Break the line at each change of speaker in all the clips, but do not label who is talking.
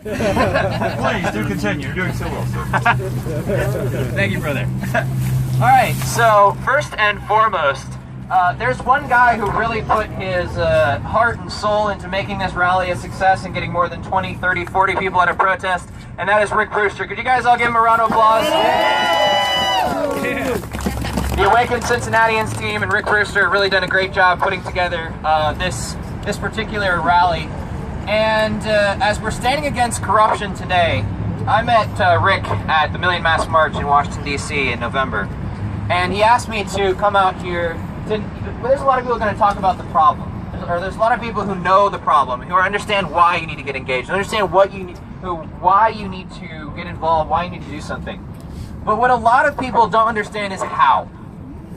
Please do continue. You're doing so well, sir.
Thank you, brother. All right, so first and foremost, there's one guy who really put his heart and soul into making this rally a success and getting more than 20, 30, 40 people at a protest, and that is Rick Brewster. Could you guys all give him a round of applause? Yeah. The Awakened Cincinnatians team and Rick Brewster have really done a great job putting together this particular rally. And as we're standing against corruption today, I met Rick at the Million Mask March in Washington, D.C. in November. And he asked me to come out here. There's a lot of people going to talk about the problem. There's a lot of people who know the problem, who understand why you need to get engaged, understand what you need, why you need to get involved, why you need to do something. But what a lot of people don't understand is how.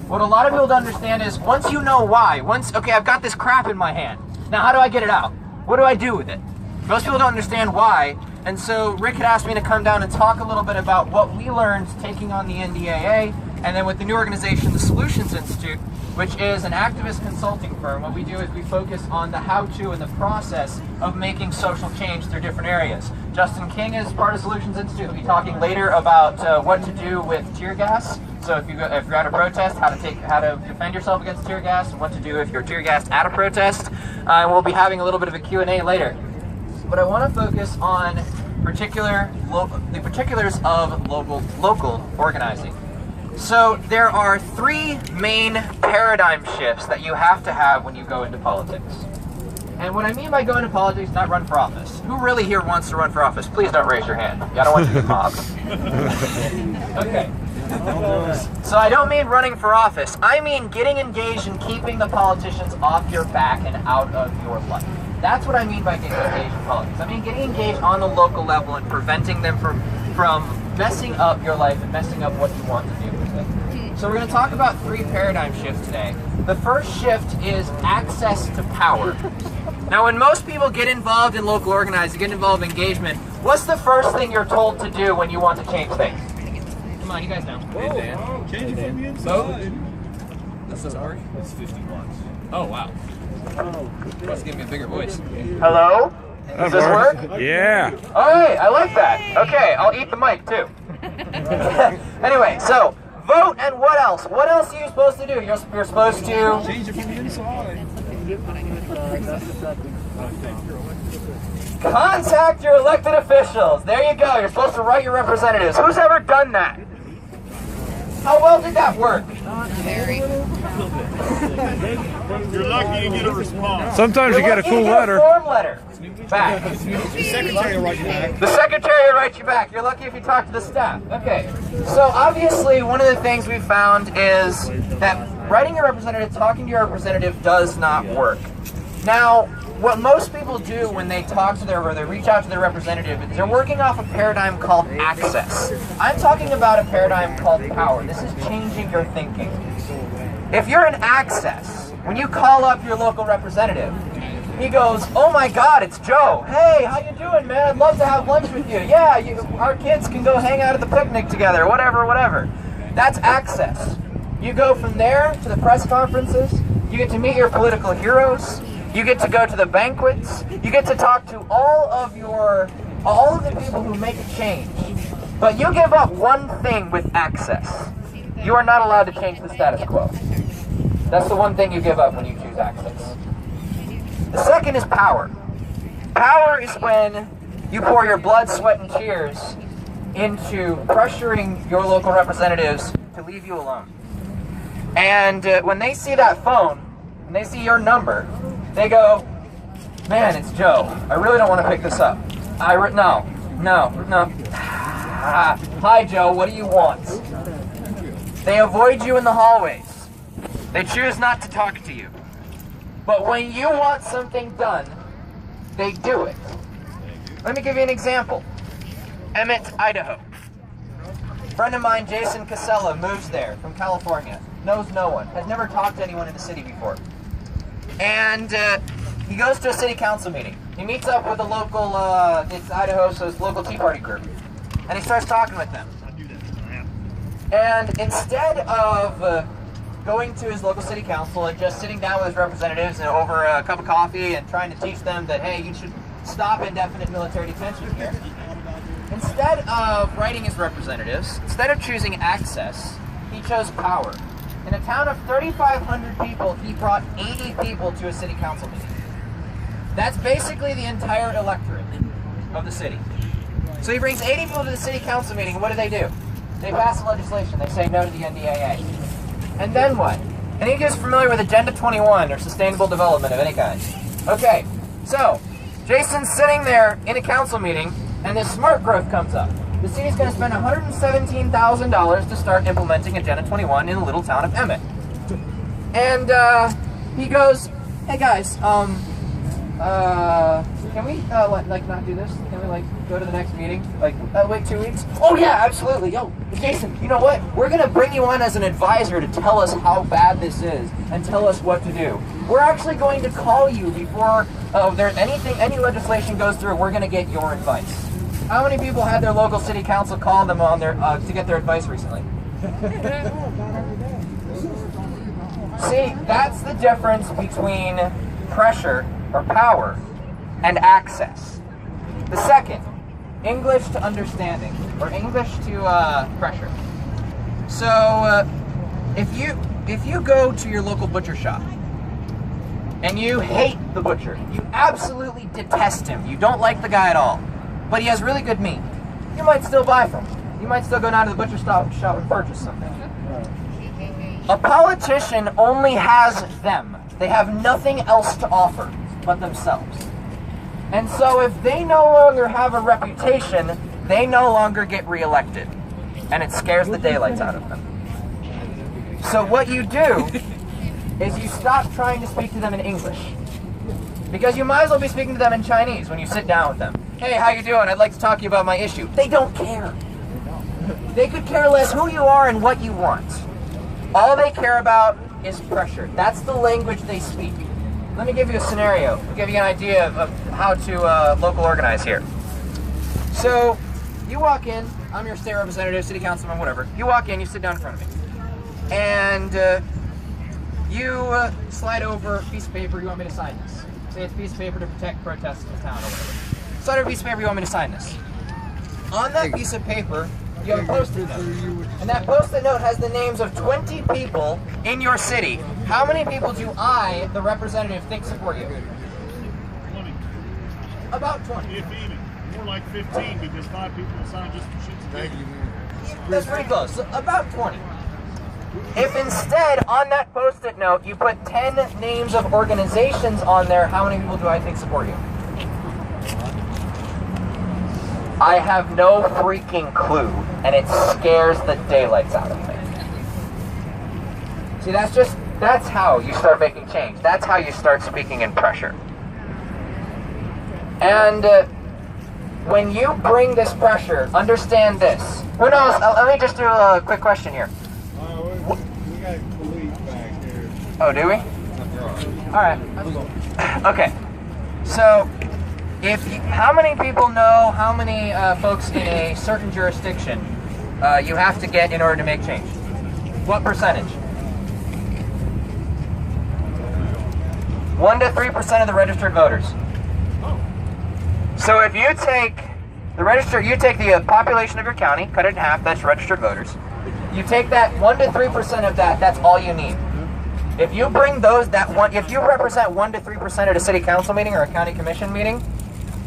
What a lot of people don't understand is once you know why, okay, I've got this crap in my hand. Now how do I get it out? What do I do with it? Most people don't understand why. And so Rick had asked me to come down and talk a little bit about what we learned taking on the NDAA, and then with the new organization, the Solutions Institute, which is an activist consulting firm. What we do is we focus on the how-to and the process of making social change through different areas. Justin King is part of Solutions Institute. He'll be talking later about what to do with tear gas. So if you're at a protest, how to defend yourself against tear gas, and what to do if you're tear gassed at a protest. And we'll be having a little bit of a Q&A later. But I want to focus on the particulars of local organizing. So there are three main paradigm shifts that you have to have when you go into politics. And what I mean by go into politics, not run for office. Who really here wants to run for office? Please don't raise your hand. I don't want you to get mobbed. Okay. So I don't mean running for office. I mean getting engaged and keeping the politicians off your back and out of your life. That's what I mean by getting engaged in politics. I mean getting engaged on the local level and preventing them from messing up your life and messing up what you want to do with it. So we're going to talk about three paradigm shifts today. The first shift is access to power. Now when most people get involved in local organizing, get involved in engagement, what's the first thing you're told to do when you want to change things? Come on, you guys know.
Hey, Dan. Change it from the inside.
That's so hard.
It's 50 watts.
Oh, wow. Must give me a bigger voice.
Hello? Does this work?
Yeah.
All right, I like that. Okay, I'll eat the mic too. Anyway, so vote and what else? What else are you supposed to do? You're supposed to
Change it from the inside.
contact your elected officials. There you go. You're supposed to write your representatives. Who's ever done that? How well did that work?
Very.
You're lucky you get a response.
Sometimes you get a cool letter.
Form letter back.
The secretary will write you back.
The secretary will write you back. You're lucky if you talk to the staff. Okay. So obviously one of the things we found is that writing a representative, talking to your representative does not work. Now, what most people do when they talk to or they reach out to their representative is they're working off a paradigm called access. I'm talking about a paradigm called power. This is changing your thinking. If you're in access, when you call up your local representative, he goes, "Oh my God, it's Joe. Hey, how you doing, man? I'd love to have lunch with you. Yeah, our kids can go hang out at the picnic together, whatever. That's access. You go from there to the press conferences. You get to meet your political heroes. You get to go to the banquets. You get to talk to all of the people who make a change. But you give up one thing with access. You are not allowed to change the status quo. That's the one thing you give up when you choose access. The second is power. Power is when you pour your blood, sweat, and tears into pressuring your local representatives to leave you alone. And when they see that phone, and they see your number, they go, "Man, it's Joe. I really don't want to pick this up. No. Hi, Joe. What do you want?" They avoid you in the hallways. They choose not to talk to you. But when you want something done, they do it. Let me give you an example. Emmett, Idaho. A friend of mine, Jason Casella, moves there from California. Knows no one. Has never talked to anyone in the city before. And he goes to a city council meeting. He meets up with a local, it's Idaho, so it's a local Tea Party group. And he starts talking with them. And instead of going to his local city council and just sitting down with his representatives and over a cup of coffee and trying to teach them that, hey, you should stop indefinite military detention here. Instead of writing his representatives, instead of choosing access, he chose power. In a town of 3,500 people, he brought 80 people to a city council meeting. That's basically the entire electorate of the city. So he brings 80 people to the city council meeting, and what do? They pass legislation. They say no to the NDAA. And then what? Any of you guys familiar with Agenda 21 or sustainable development of any kind? Okay, so Jason's sitting there in a council meeting, and this smart growth comes up. The city's going to spend $117,000 to start implementing Agenda 21 in the little town of Emmett. And he goes, "Hey guys, can we like not do this? Can we like go to the next meeting? Like wait 2 weeks?" "Oh yeah, absolutely. Yo, Jason, you know what? We're gonna bring you on as an advisor to tell us how bad this is and tell us what to do. We're actually going to call you before there's any legislation goes through. We're gonna get your advice." How many people had their local city council call them on their to get their advice recently? See, that's the difference between pressure or power and access. The second, English to understanding, or English to pressure. So if you go to your local butcher shop and you hate the butcher, you absolutely detest him, you don't like the guy at all, but he has really good meat, you might still buy from him. You might still go down to the butcher shop and purchase something. A politician only has them. They have nothing else to offer but themselves. And so if they no longer have a reputation, they no longer get reelected. And it scares the daylights out of them. So what you do is you stop trying to speak to them in English. Because you might as well be speaking to them in Chinese when you sit down with them. "Hey, how you doing? I'd like to talk to you about my issue." They don't care. They could care less who you are and what you want. All they care about is pressure. That's the language they speak. Let me give you a scenario. I'll give you an idea of how to local organize here. So, you walk in, I'm your state representative, city councilman, whatever. You walk in, you sit down in front of me. And you slide over a piece of paper, you want me to sign this. Say it's a piece of paper to protect protests in the town or whatever. Slide over a piece of paper, you want me to sign this. On that piece of paper, you have a post-it note. And that post-it note has the names of 20 people in your city. How many people do I, the representative, think support you?
20.
About 20.
If even. More like 15 because 5 people signed just for shits and giggles.
That's pretty close. So about 20. If instead, on that post-it note, you put 10 names of organizations on there, how many people do I think support you? I have no freaking clue, and it scares the daylights out of me. See, that's how you start making change. That's how you start speaking in pressure. And when you bring this pressure, understand this. Who knows? Let me just do a quick question here.
We got police back here.
Oh, do we? All right. Okay. So, how many people know how many folks in a certain jurisdiction you have to get in order to make change? What percentage? 1 to 3% of the registered voters. So if you take the population of your county, cut it in half, that's registered voters. You take that 1 to 3% of that, that's all you need. If you bring if you represent 1 to 3% at a city council meeting or a county commission meeting,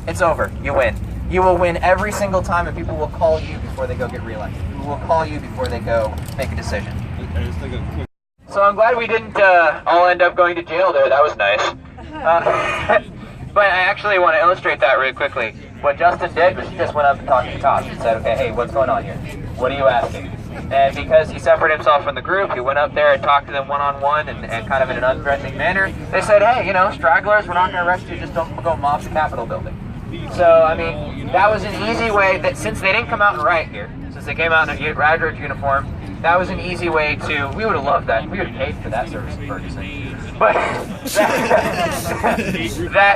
it's over. You win. You will win every single time, and people will call you before they go get reelected. People will call you before they go make a decision. So I'm glad we didn't all end up going to jail there. That was nice. But I actually want to illustrate that really quickly. What Justin did was he just went up and talked to the cops and said, "Okay, hey, what's going on here? What are you asking?" And because he separated himself from the group, he went up there and talked to them one-on-one and kind of in an unthreatening manner. They said, "Hey, stragglers, we're not going to arrest you, just don't go mob the Capitol building." So, I mean, that was an easy way that, since they didn't come out and riot here, since they came out in a graduate uniform, that was an easy way to, we would have loved that. We would have paid for that service in Ferguson. But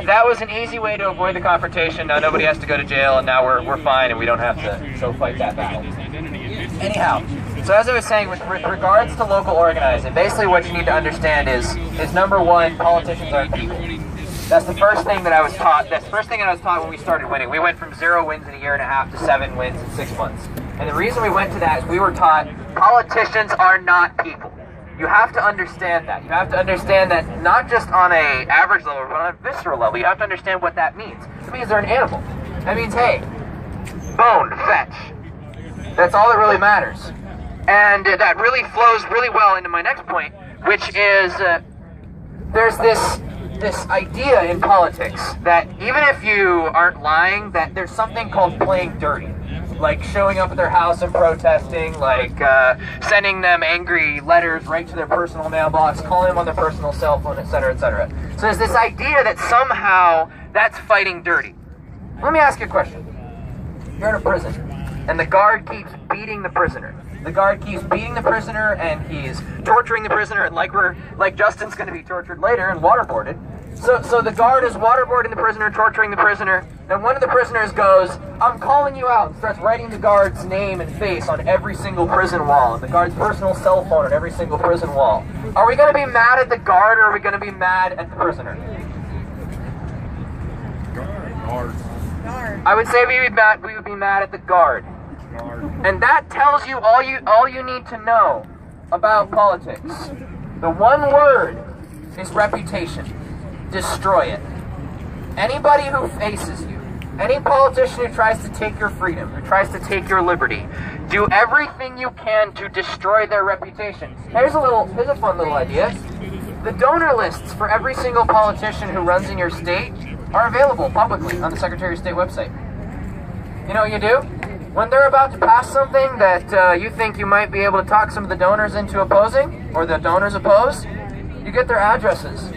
that was an easy way to avoid the confrontation. Now nobody has to go to jail, and now we're fine, and we don't have to fight that battle. Anyhow, so as I was saying, with regards to local organizing, basically what you need to understand is number one, politicians aren't people. That's the first thing that I was taught. That's the first thing that I was taught when we started winning. We went from 0 wins in a year and a half to 7 wins in 6 months. And the reason we went to that is we were taught politicians are not people. You have to understand that. You have to understand that not just on a average level, but on a visceral level. You have to understand what that means. It means they're an animal. That means, hey, bone, fetch. That's all that really matters. And that really flows really well into my next point, which is there's this idea in politics that even if you aren't lying, that there's something called playing dirty. Like showing up at their house and protesting, like sending them angry letters right to their personal mailbox, calling them on their personal cell phone, etc., etc. So there's this idea that somehow that's fighting dirty. Let me ask you a question. You're in a prison, and the guard keeps beating the prisoner. The guard keeps beating the prisoner, and he's torturing the prisoner, and like Justin's going to be tortured later and waterboarded. So the guard is waterboarding the prisoner, torturing the prisoner, and one of the prisoners goes, "I'm calling you out," and starts writing the guard's name and face on every single prison wall, and the guard's personal cell phone on every single prison wall. Are we going to be mad at the guard, or are we going to be mad at the prisoner?
Guard.
I would say we would be mad at the guard. And that tells you all you need to know about politics. The one word is reputation. Destroy it. Anybody who faces you, any politician who tries to take your freedom, who tries to take your liberty, do everything you can to destroy their reputation. Here's a fun little idea. The donor lists for every single politician who runs in your state are available publicly on the Secretary of State website. You know what you do? When they're about to pass something that you think you might be able to talk some of the donors into opposing, or the donors oppose, you get their addresses,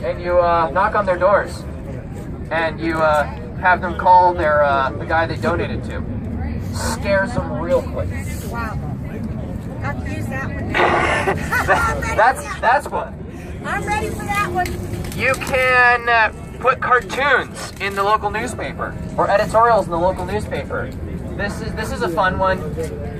and you knock on their doors, and you have them call the guy they donated to. Scares them real quick.
Wow. I have to use that one.
That's one.
I'm ready for that one.
You can put cartoons in the local newspaper, or editorials in the local newspaper. This is a fun one.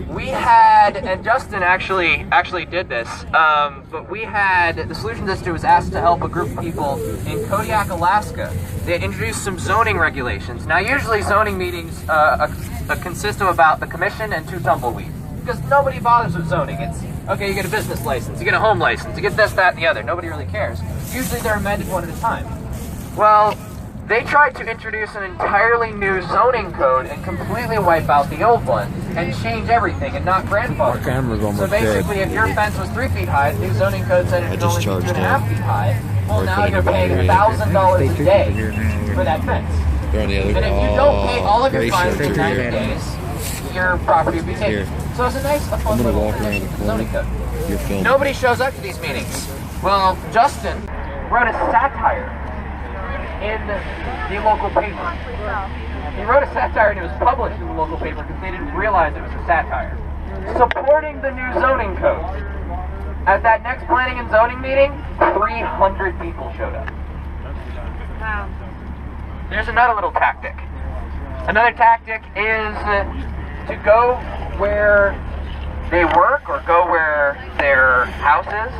We had, and Justin actually did this, but we had, the Solutions Institute was asked to help a group of people in Kodiak, Alaska. They introduced some zoning regulations. Now usually zoning meetings consist of about the commission and 2 tumbleweeds, because nobody bothers with zoning. It's, okay, you get a business license, you get a home license, you get this, that, and the other. Nobody really cares. Usually they're amended one at a time. Well, they tried to introduce an entirely new zoning code and completely wipe out the old one and change everything and not grandfather. So basically, if your fence was 3 feet high, the new zoning code said it was only 2.5 feet high. Well, now you're paying $1,000 a day for that fence. And if you don't pay all of your fines in 90 days, your property will be taken. So it's a fun little zoning code. Nobody shows up to these meetings. Well, Justin wrote a satire in the local paper. He wrote a satire and it was published in the local paper because they didn't realize it was a satire, supporting the new zoning code. At that next planning and zoning meeting, 300 people showed up.
Wow.
There's another little tactic. Another tactic is to go where they work or go where their house is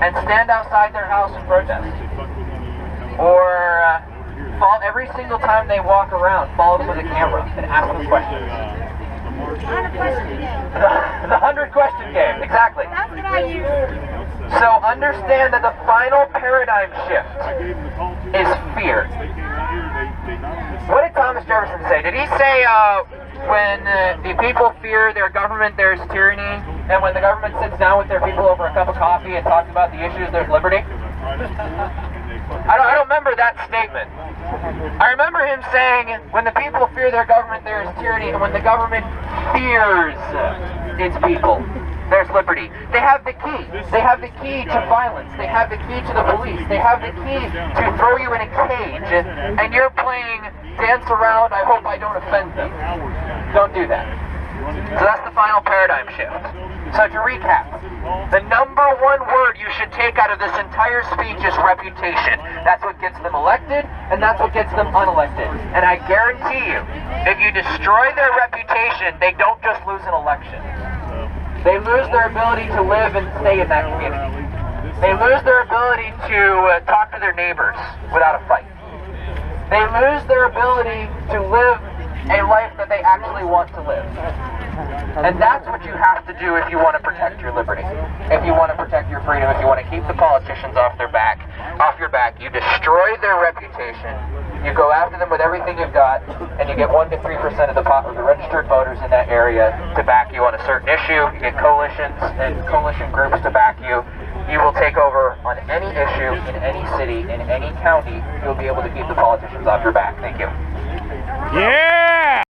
and stand outside their house and protest. Or every single time they walk around, follow them with a camera and ask them questions.
The 100 question game.
The 100 question game, exactly.
That's what I use.
So understand that the final paradigm shift is fear. What did Thomas Jefferson say? Did he say when the people fear their government, there's tyranny, and when the government sits down with their people over a cup of coffee and talks about the issues, there's liberty? I don't remember that statement. I remember him saying, when the people fear their government, there is tyranny, and when the government fears its people, there's liberty. They have the key. They have the key to violence. They have the key to the police. They have the key to throw you in a cage, and you're playing dance around, I hope I don't offend them. Don't do that. So that's the final paradigm shift. So to recap, the number one word you should take out of this entire speech is reputation. That's what gets them elected, and that's what gets them unelected. And I guarantee you, if you destroy their reputation, they don't just lose an election. They lose their ability to live and stay in that community. They lose their ability to talk to their neighbors without a fight. they lose their ability to live a life that they actually want to live. And that's what you have to do if you want to protect your liberty, if you want to protect your freedom, if you want to keep the politicians off your back. You destroy their reputation, you go after them with everything you've got, and you get 1 to 3% of the registered voters in that area to back you on a certain issue. You get coalitions and coalition groups to back you. You will take over on any issue in any city, in any county. You'll be able to keep the politicians off your back. Thank you.
Yeah!